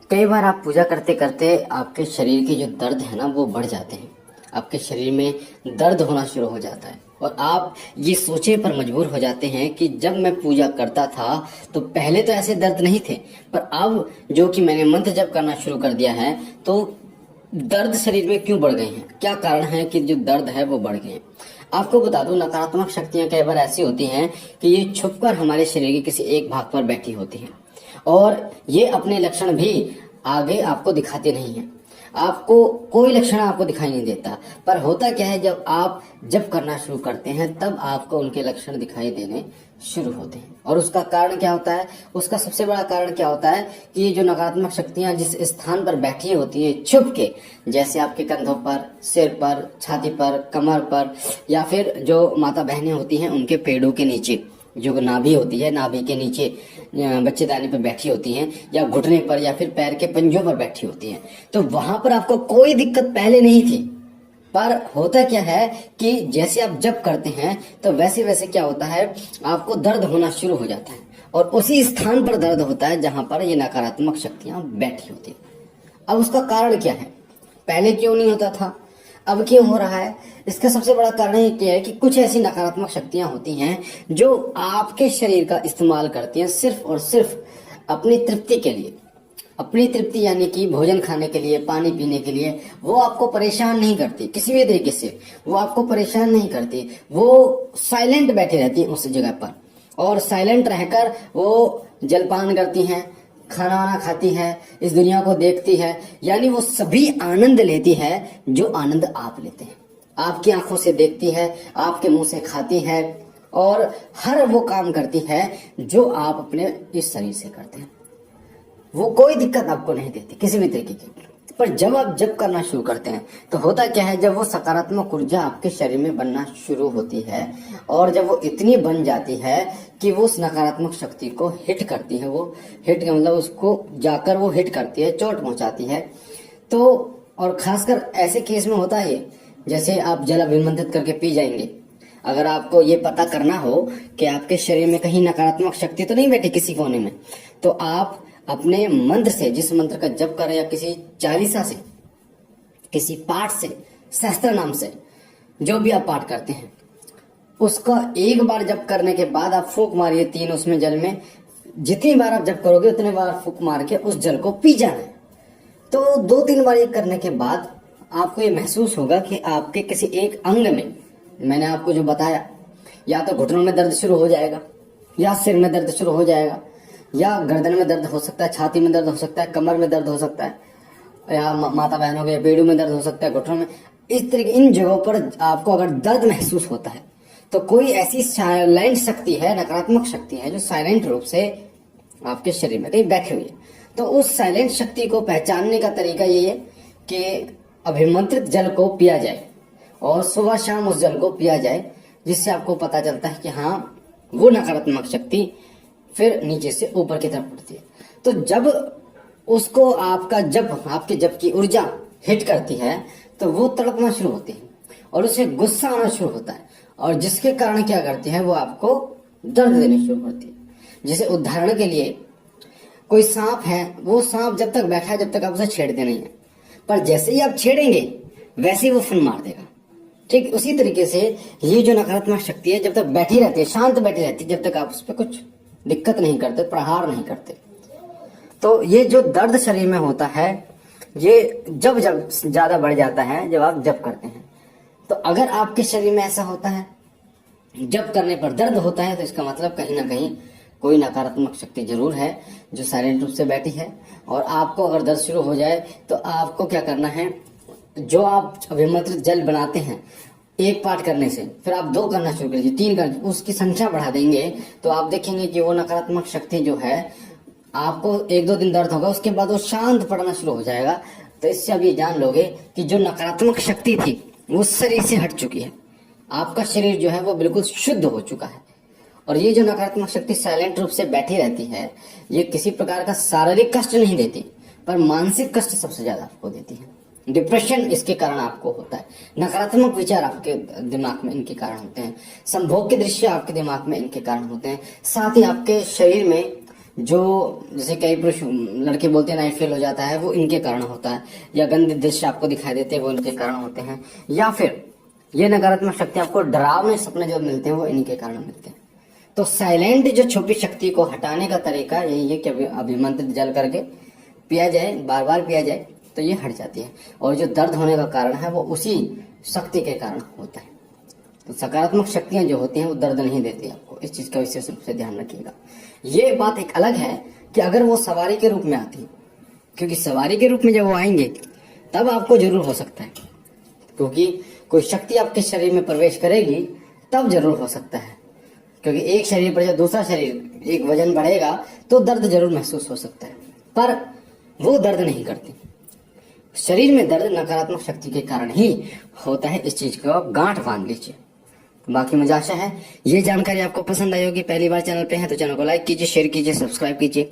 कई बार आप पूजा करते करते आपके शरीर के जो दर्द है ना वो बढ़ जाते हैं। आपके शरीर में दर्द होना शुरू हो जाता है और आप ये सोचे पर मजबूर हो जाते हैं कि जब मैं पूजा करता था तो पहले तो ऐसे दर्द नहीं थे, पर अब जो कि मैंने मंत्र जप करना शुरू कर दिया है तो दर्द शरीर में क्यों बढ़ गए हैं, क्या कारण है कि जो दर्द है वो बढ़ गए हैं। आपको बता दूं, नकारात्मक शक्तियां कई बार ऐसी होती हैं कि ये छुपकर हमारे शरीर के किसी एक भाग पर बैठी होती हैं और ये अपने लक्षण भी आगे आपको दिखाते नहीं हैं। आपको कोई लक्षण आपको दिखाई नहीं देता, पर होता क्या है, जब आप जब करना शुरू करते हैं तब आपको उनके लक्षण दिखाई देने शुरू होते हैं। और उसका कारण क्या होता है, उसका सबसे बड़ा कारण क्या होता है कि ये जो नकारात्मक शक्तियां जिस स्थान पर बैठी होती है छुप के, जैसे आपके कंधों पर, सिर पर, छाती पर, कमर पर, या फिर जो माता बहनें होती हैं उनके पेड़ों के नीचे, जो नाभि होती है, नाभि के नीचे बच्चेदानी पर बैठी होती हैं, या घुटने पर या फिर पैर के पंजों पर बैठी होती हैं, तो वहां पर आपको कोई दिक्कत पहले नहीं थी। पर होता क्या है कि जैसे आप जब करते हैं तो वैसे वैसे क्या होता है, आपको दर्द होना शुरू हो जाता है और उसी स्थान पर दर्द होता है जहां पर ये नकारात्मक शक्तियां बैठी होती हैं। अब उसका कारण क्या है, पहले क्यों नहीं होता था, अब क्यों हो रहा है? इसका सबसे बड़ा कारण ये क्या है कि कुछ ऐसी नकारात्मक शक्तियां होती हैं जो आपके शरीर का इस्तेमाल करती हैं सिर्फ और सिर्फ अपनी तृप्ति के लिए। अपनी तृप्ति यानी कि भोजन खाने के लिए, पानी पीने के लिए। वो आपको परेशान नहीं करती किसी भी तरीके से, वो आपको परेशान नहीं करती, वो साइलेंट बैठी रहती है उस जगह पर और साइलेंट रहकर वो जलपान करती हैं, खाना वाना खाती है, इस दुनिया को देखती है, यानी वो सभी आनंद लेती है जो आनंद आप लेते हैं। आपकी आंखों से देखती है, आपके मुंह से खाती है और हर वो काम करती है जो आप अपने इस शरीर से करते हैं। वो कोई दिक्कत आपको नहीं देती किसी भी तरीके की। पर जब आप जब करना शुरू करते हैं तो होता क्या है, जब वो सकारात्मक ऊर्जा आपके शरीर में बनना शुरू होती है और जब वो इतनी बन जाती है कि वो उस नकारात्मक शक्ति को हिट करती है, वो हिट का मतलब उसको जाकर वो हिट करती है, चोट पहुंचाती है। तो और खासकर ऐसे केस में होता है, जैसे आप जल अभिमंत्रित करके पी जाएंगे। अगर आपको ये पता करना हो कि आपके शरीर में कहीं नकारात्मक शक्ति तो नहीं बैठी किसी कोने में, तो आप अपने मंत्र से, जिस मंत्र का जप करें या किसी चालीसा से, किसी पाठ से, सहस्त्र नाम से, जो भी आप पाठ करते हैं, उसका एक बार जप करने के बाद आप फूंक मारिए 3 उसमें जल में। जितनी बार आप जप करोगे उतने बार फूंक मार के उस जल को पी जाना है। तो 2-3 बार ये करने के बाद आपको ये महसूस होगा कि आपके किसी एक अंग में, मैंने आपको जो बताया, या तो घुटनों में दर्द शुरू हो जाएगा, या सिर में दर्द शुरू हो जाएगा, या गर्दन में दर्द हो सकता है, छाती में दर्द हो सकता है, कमर में दर्द हो सकता है, या माता बहनों के पेड़ों में दर्द हो सकता है, घुटनों में। इस तरीके इन जगहों पर आपको अगर दर्द महसूस होता है तो कोई ऐसी साइलेंट शक्ति है, नकारात्मक शक्ति है जो साइलेंट रूप से आपके शरीर में कहीं बैठी हुई है। तो उस साइलेंट शक्ति को पहचानने का तरीका यही है कि अभिमंत्रित जल को पिया जाए और सुबह शाम उस जल को पिया जाए, जिससे आपको पता चलता है कि हाँ, वो नकारात्मक शक्ति फिर नीचे से ऊपर की तरफ उठती है। तो जब उसको आपके जब की ऊर्जा हिट करती है तो वो तड़पना शुरू होती है और उसे गुस्सा आना शुरू होता है, और जिसके कारण क्या करती है, वो आपको दर्द देने शुरू करती है। जैसे उदाहरण के लिए, कोई सांप है, वो सांप जब तक बैठा है जब तक आप उसे छेड़ते नहीं है, पर जैसे ही आप छेड़ेंगे वैसे ही वो फन मार देगा। ठीक उसी तरीके से ये जो नकारात्मक शक्ति है जब तक बैठी रहती है, शांत बैठी रहती है, जब तक आप उस पर कुछ दिक्कत नहीं करते, प्रहार नहीं करते। तो ये जो दर्द शरीर में होता है, ये जब जब ज्यादा बढ़ जाता है जब आप जब करते हैं। तो अगर आपके शरीर में ऐसा होता है, जब करने पर दर्द होता है, तो इसका मतलब कहीं ना कहीं कोई नकारात्मक शक्ति जरूर है जो साइलेंट रूप से बैठी है। और आपको अगर दर्द शुरू हो जाए तो आपको क्या करना है, जो आप अभिमंत्रित जल बनाते हैं, एक पाठ करने से फिर आप 2 करना शुरू कीजिए, 3 करना, उसकी संख्या बढ़ा देंगे तो आप देखेंगे कि वो नकारात्मक शक्ति जो है, आपको 1-2 दिन दर्द होगा, उसके बाद वो शांत पड़ना शुरू हो जाएगा। तो इससे आप ये जान लोगे कि जो नकारात्मक शक्ति थी वो शरीर से हट चुकी है, आपका शरीर जो है वो बिल्कुल शुद्ध हो चुका है। और ये जो नकारात्मक शक्ति साइलेंट रूप से बैठी रहती है, ये किसी प्रकार का शारीरिक कष्ट नहीं देती, पर मानसिक कष्ट सबसे ज्यादा आपको देती है। डिप्रेशन इसके कारण आपको होता है, नकारात्मक विचार आपके दिमाग में इनके कारण होते हैं, संभोग के दृश्य आपके दिमाग में इनके कारण होते हैं, साथ ही आपके शरीर में जो जैसे कई पुरुष लड़के बोलते हैं नाइट फेल हो जाता है, वो इनके कारण होता है, या गंदे दृश्य आपको दिखाई देते हैं वो इनके कारण होते हैं, या फिर ये नकारात्मक शक्ति आपको डरावने सपने जो मिलते हैं वो इनके कारण मिलते हैं। तो साइलेंट जो छुपी शक्ति को हटाने का तरीका यही है कि अभिमंत्रित जल करके पिया जाए, बार बार पिया जाए, तो ये हट जाती है। और जो दर्द होने का कारण है वो उसी शक्ति के कारण होता है। तो सकारात्मक शक्तियां जो होती हैं वो दर्द नहीं देती आपको, इस चीज का विशेष रूप से ध्यान रखिएगा। ये बात एक अलग है कि अगर वो सवारी के रूप में आती, क्योंकि सवारी के रूप में जब वो आएंगे तब आपको जरूर हो सकता है, क्योंकि कोई शक्ति आपके शरीर में प्रवेश करेगी तब जरूर हो सकता है। क्योंकि एक शरीर पर जब दूसरा शरीर, एक वजन बढ़ेगा तो दर्द जरूर महसूस हो सकता है, पर वो दर्द नहीं करती। शरीर में दर्द नकारात्मक शक्ति के कारण ही होता है, इस चीज को आप गांठ बांध लीजिए। बाकी मुझे आशा है ये जानकारी आपको पसंद आई होगी। पहली बार चैनल पे है तो चैनल को लाइक कीजिए, शेयर कीजिए, सब्सक्राइब कीजिए।